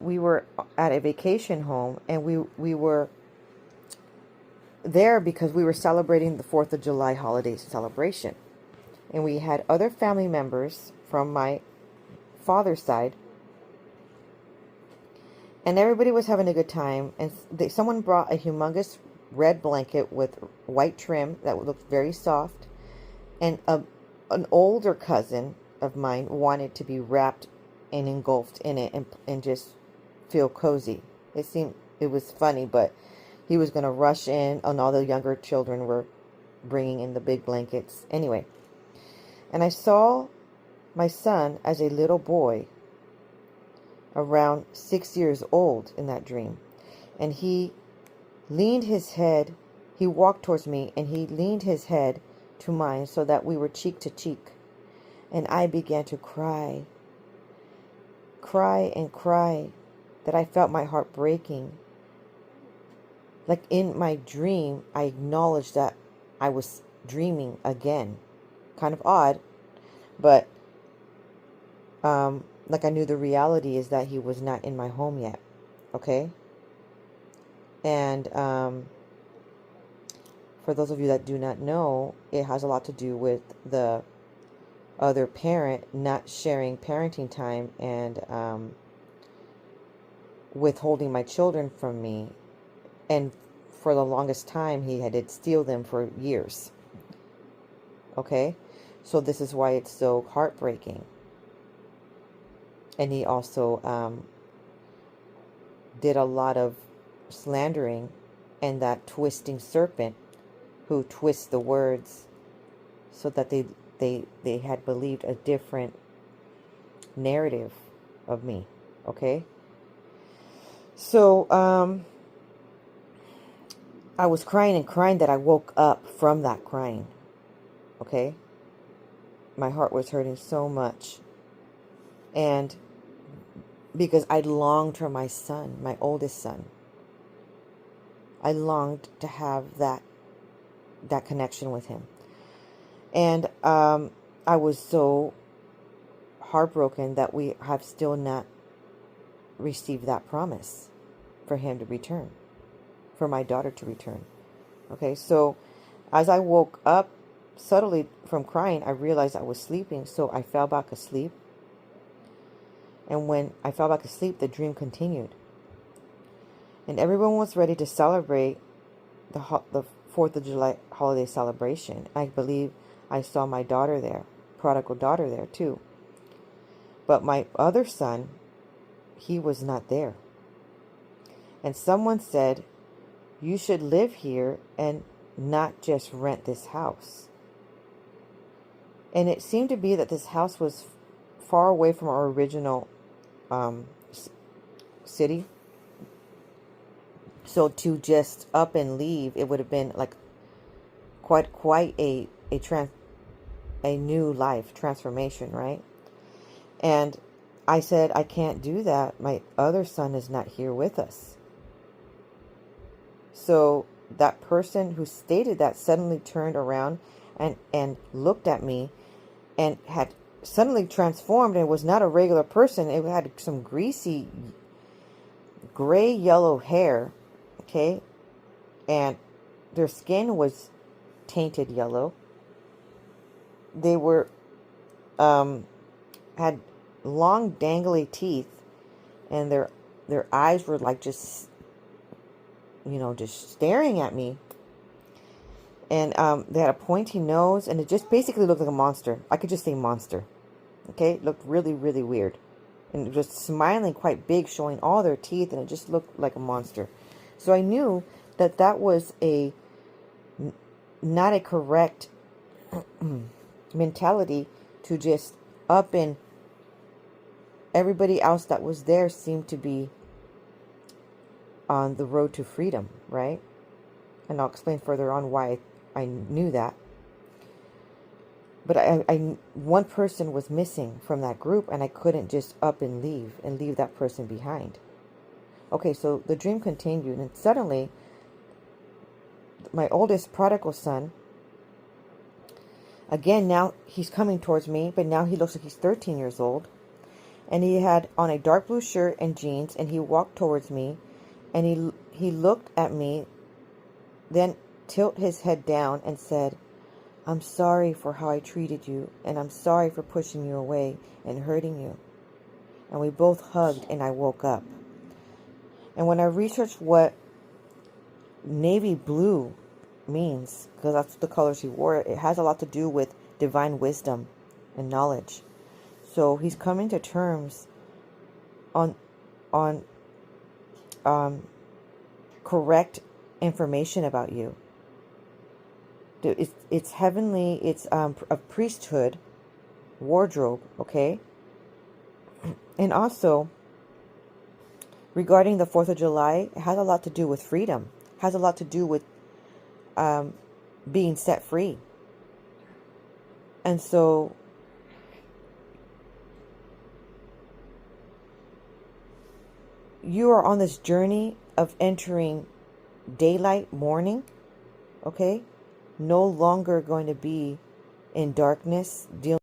we were at a vacation home, and we were there because we were celebrating the 4th of July holiday celebration. And we had other family members from my father's side, and everybody was having a good time. And someone brought a humongous red blanket with white trim that looked very soft, and an older cousin of mine wanted to be wrapped and engulfed in it and just feel cozy. It was funny, but he was going to rush in, and all the younger children were bringing in the big blankets. Anyway, and I saw my son as a little boy, around 6 years old in that dream. And he leaned his head, he walked towards me, and he leaned his head to mine so that we were cheek to cheek. And I began to cry and cry, that I felt my heart breaking. Like in my dream, I acknowledged that I was dreaming again. Kind of odd, but like I knew the reality is that he was not in my home yet. Okay? And for those of you that do not know, it has a lot to do with the other parent not sharing parenting time and withholding my children from me. And for the longest time, he did steal them for years. Okay? So this is why it's so heartbreaking. And he also did a lot of slandering, and that twisting serpent who twists the words so that they had believed a different narrative of me. Okay? So I was crying and crying that I woke up from that crying. Okay? My heart was hurting so much. And because I longed for my son, my oldest son. I longed to have that connection with him. And I was so heartbroken that we have still not received that promise for him to return, for my daughter to return. Okay, so as I woke up subtly from crying, I realized I was sleeping, so I fell back asleep. And when I fell back asleep, the dream continued. And everyone was ready to celebrate the 4th of July holiday celebration. I believe I saw my daughter there, prodigal daughter there too. But my other son, he was not there. And someone said, you should live here and not just rent this house. And it seemed to be that this house was far away from our original city. So to just up and leave, it would have been like quite a new life transformation, right? And I said, I can't do that. My other son is not here with us. So that person who stated that suddenly turned around and looked at me and had suddenly transformed, and was not a regular person. It had some greasy gray yellow hair, okay, and their skin was tainted yellow. They were had long dangly teeth, and their eyes were like just staring at me. And they had a pointy nose, and it just basically looked like a monster. I could just say monster. Okay? It looked really, really weird. And just smiling quite big, showing all their teeth, and it just looked like a monster. So I knew that was not a correct mentality to just up, and everybody else that was there seemed to be on the road to freedom, right? And I'll explain further on why I knew that. But one person was missing from that group, and I couldn't just up and leave that person behind. Okay, so the dream continued, and suddenly my oldest prodigal son, again, now he's coming towards me, but now he looks like he's 13 years old. And he had on a dark blue shirt and jeans, and he walked towards me, and he looked at me, then tilt his head down and said, "I'm sorry for how I treated you, and I'm sorry for pushing you away and hurting you." And we both hugged, and I woke up. And when I researched what navy blue means, because that's the colors he wore, it has a lot to do with divine wisdom and knowledge. So he's coming to terms on correct information about you. It's heavenly. It's a priesthood wardrobe. Okay. And also, regarding the 4th of July, it has a lot to do with freedom. It has a lot to do with being set free. And so you are on this journey of entering daylight morning, okay? No longer going to be in darkness, dealing